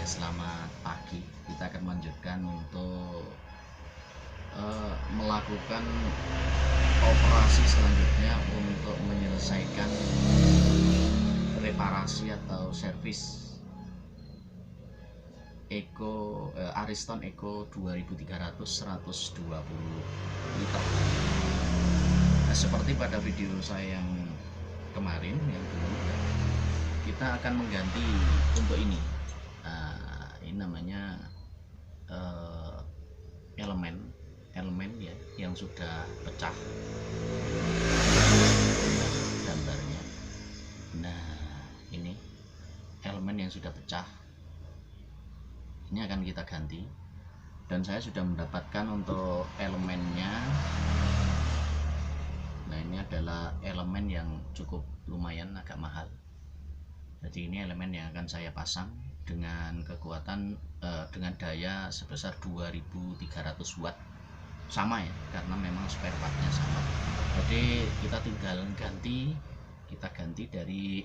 selamat pagi. Kita akan melanjutkan untuk melakukan operasi selanjutnya untuk menyelesaikan reparasi atau servis Ariston Eco 2300 120 liter. Nah, seperti pada video saya yang kemarin yang dulu ya, kita akan mengganti untuk ini. Ini namanya elemen ya yang sudah pecah gambarnya. Nah, ini elemen yang sudah pecah, ini akan kita ganti, dan saya sudah mendapatkan untuk elemennya. Nah, ini adalah elemen yang cukup lumayan agak mahal. Jadi ini elemen yang akan saya pasang dengan kekuatan dengan daya sebesar 2300 watt, sama ya, karena memang spare partnya sama. Jadi kita tinggal ganti dari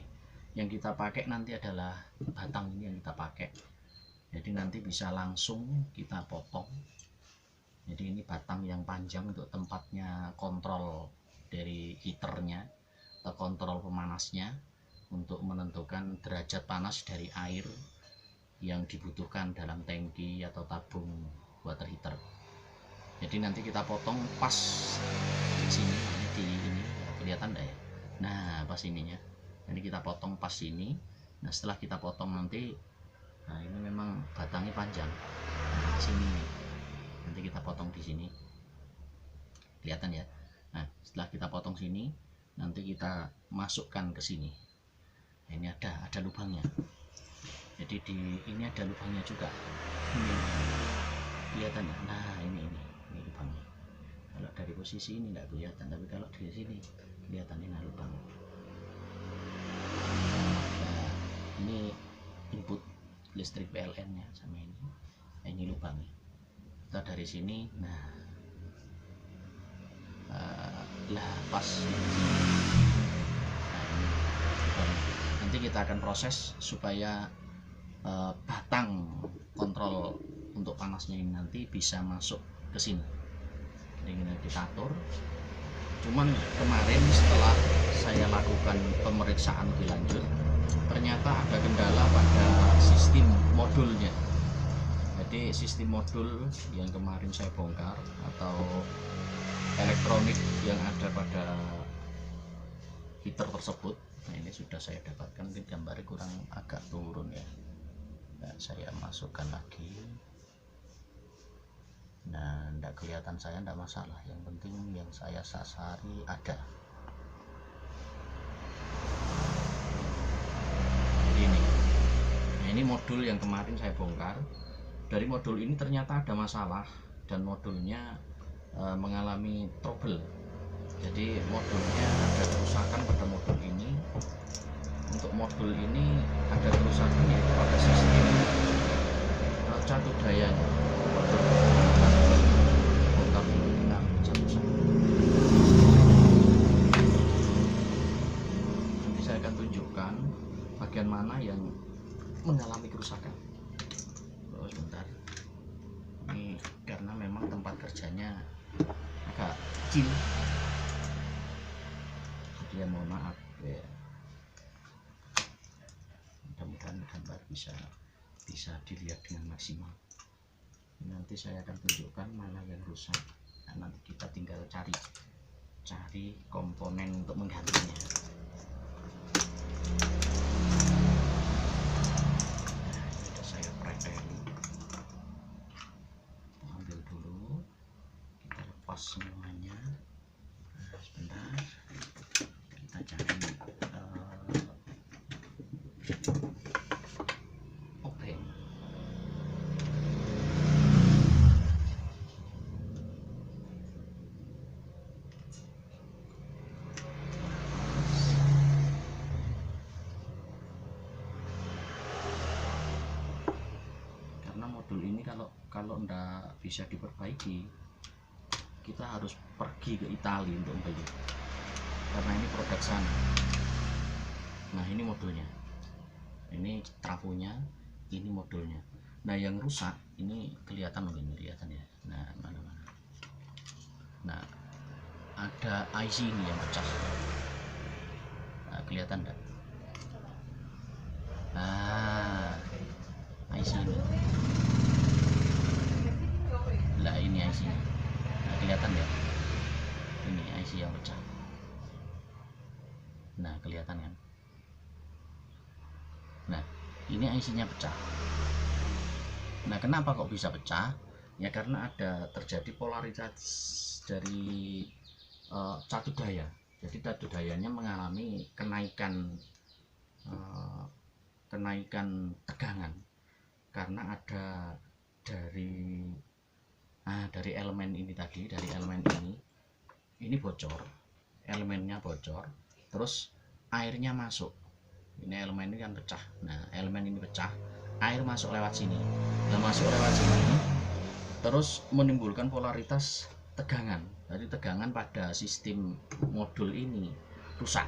yang kita pakai nanti adalah batang ini yang kita pakai. Jadi nanti bisa langsung kita potong. Jadi ini batang yang panjang untuk tempatnya kontrol dari heaternya atau kontrol pemanasnya, untuk menentukan derajat panas dari air yang dibutuhkan dalam tangki atau tabung water heater. Jadi nanti kita potong pas di sini, ini kelihatan enggak ya? Nah, pas ininya. Jadi kita potong pas sini. Nah, setelah kita potong nanti, nah ini memang batangnya panjang. Nah, sini nanti kita potong di sini. Kelihatan ya? Nah, setelah kita potong sini, nanti kita masukkan ke sini. Nah, ini ada lubangnya. Jadi di ini ada lubangnya juga. Ini kelihatan ya? Nah, ini lubangnya. Kalau dari posisi ini nggak kelihatan, tapi kalau di sini kelihatan ini lubang. Nah, ini input listrik PLN nya sama ini. Nah, ini lubangnya. Kita dari sini, nah, pas di sini. Nah, ini lubangnya. Nanti kita akan proses supaya batang kontrol untuk panasnya ini nanti bisa masuk ke sini. Jadi ini kita atur. Cuman kemarin setelah saya lakukan pemeriksaan lebih lanjut, ternyata ada kendala pada sistem modulnya. Jadi sistem modul yang kemarin saya bongkar atau elektronik yang ada pada heater tersebut, nah ini sudah saya dapatkan. Mungkin gambarnya kurang agak turun ya. Nah, saya masukkan lagi. Nah, tidak kelihatan saya, tidak masalah. Yang penting yang saya sasari ada. Ini. Nah, ini modul yang kemarin saya bongkar. Dari modul ini ternyata ada masalah dan modulnya mengalami trouble. Jadi modulnya ada kerusakan pada modul ini. Untuk modul ini ada kerusakan yaitu pada sistem catur dayanya. Nanti saya akan tunjukkan bagian mana yang mengalami kerusakan. Oh, sebentar. Ini karena memang tempat kerjanya agak kecil. Jadi ya mohon maaf ya. Mudah-mudahan gambar bisa dilihat dengan maksimal. Nanti saya akan tunjukkan mana yang rusak. Nah, nanti kita tinggal cari komponen untuk menggantinya. Nah, sudah saya prepare. Ambil dulu, kita lepas semuanya. Nah, sebentar, kita cari modul ini kalau ndak bisa diperbaiki, kita harus pergi ke Italia untuk beli, karena ini produk sana. Nah, ini modulnya, ini trafonya, ini modulnya. Nah yang rusak ini kelihatan, mungkin kelihatan ya. Nah mana-mana. Nah ada IC ini yang pecah. Nah, kelihatan enggak? Ah, IC ini. Lah ini IC nya. Nah kelihatan ya, ini IC yang pecah. Nah kelihatan kan. Nah ini IC nya pecah. Nah kenapa kok bisa pecah? Ya karena ada terjadi polaritas dari catu daya. Jadi catu dayanya mengalami kenaikan tegangan karena ada dari elemen ini tadi, dari elemen ini bocor, elemennya bocor, terus airnya masuk. Ini elemen ini kan pecah. Nah elemen ini pecah, air masuk lewat sini. Nah masuk lewat sini terus menimbulkan polaritas tegangan. Jadi tegangan pada sistem modul ini rusak.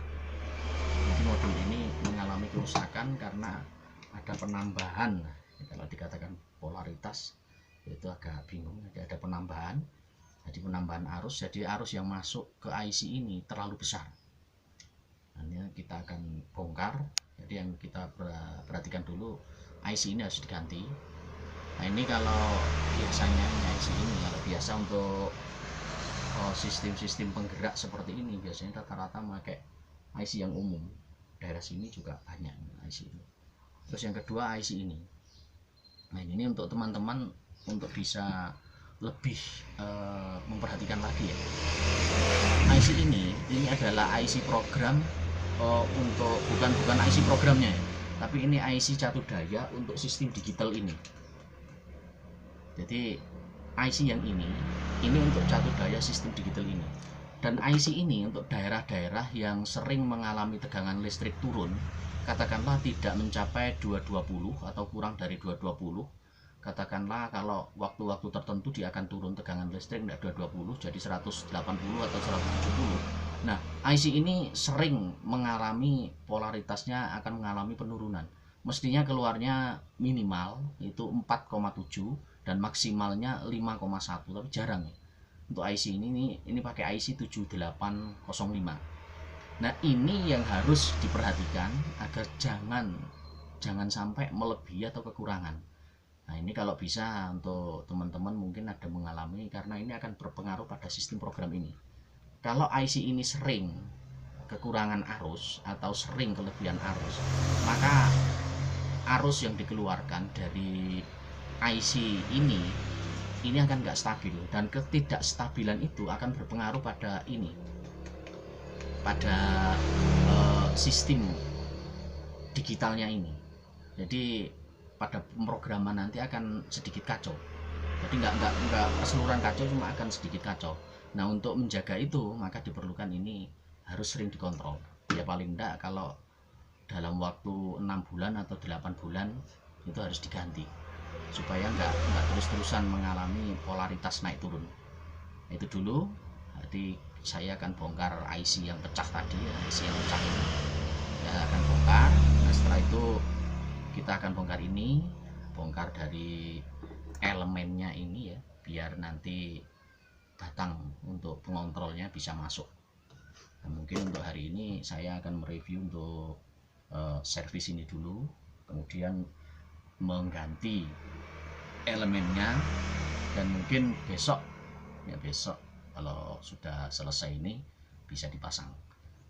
Jadi modul ini mengalami kerusakan karena ada penambahan. Kalau dikatakan polaritas itu agak bingung. Jadi ada penambahan. Jadi penambahan arus. Jadi arus yang masuk ke IC ini terlalu besar. Nanti kita akan bongkar. Jadi yang kita perhatikan dulu, IC ini harus diganti. Nah ini kalau biasanya IC ini, kalau biasa untuk sistem-sistem penggerak seperti ini biasanya rata-rata pakai IC yang umum. Daerah sini juga banyak IC ini. Terus yang kedua IC ini. Nah ini untuk teman-teman untuk bisa lebih memperhatikan lagi ya. IC ini adalah IC program untuk bukan IC programnya ya, tapi ini IC catu daya untuk sistem digital ini. Jadi IC yang ini untuk catu daya sistem digital ini. Dan IC ini untuk daerah-daerah yang sering mengalami tegangan listrik turun, katakanlah tidak mencapai 220 atau kurang dari 220. Katakanlah kalau waktu-waktu tertentu dia akan turun tegangan listrik tidak 220 jadi 180 atau 170. Nah IC ini sering mengalami polaritasnya akan mengalami penurunan. Mestinya keluarnya minimal itu 4,7 dan maksimalnya 5,1, tapi jarang ya. Untuk IC ini pakai IC 7805. Nah ini yang harus diperhatikan agar jangan sampai melebihi atau kekurangan. Nah ini kalau bisa untuk teman-teman mungkin ada mengalami, karena ini akan berpengaruh pada sistem program ini. Kalau IC ini sering kekurangan arus atau sering kelebihan arus, maka arus yang dikeluarkan dari IC ini akan nggak stabil, dan ketidakstabilan itu akan berpengaruh pada sistem digitalnya ini. Jadi pada pemrograman nanti akan sedikit kacau. Jadi nggak keseluruhan kacau, cuma akan sedikit kacau. Nah untuk menjaga itu maka diperlukan ini harus sering dikontrol. Ya paling enggak kalau dalam waktu 6 bulan atau 8 bulan itu harus diganti, supaya nggak terus-terusan mengalami polaritas naik turun. Itu dulu. Jadi saya akan bongkar IC yang pecah tadi, IC yang pecah ini saya akan bongkar. Nah setelah itu kita akan bongkar dari elemennya ini ya, biar nanti batang untuk pengontrolnya bisa masuk. Nah, mungkin untuk hari ini saya akan mereview untuk servis ini dulu, kemudian mengganti elemennya, dan mungkin besok kalau sudah selesai ini bisa dipasang.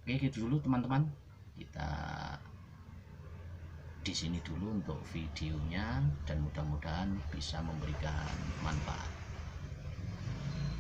Oke gitu dulu teman-teman, kita di sini dulu untuk videonya, dan mudah-mudahan bisa memberikan manfaat.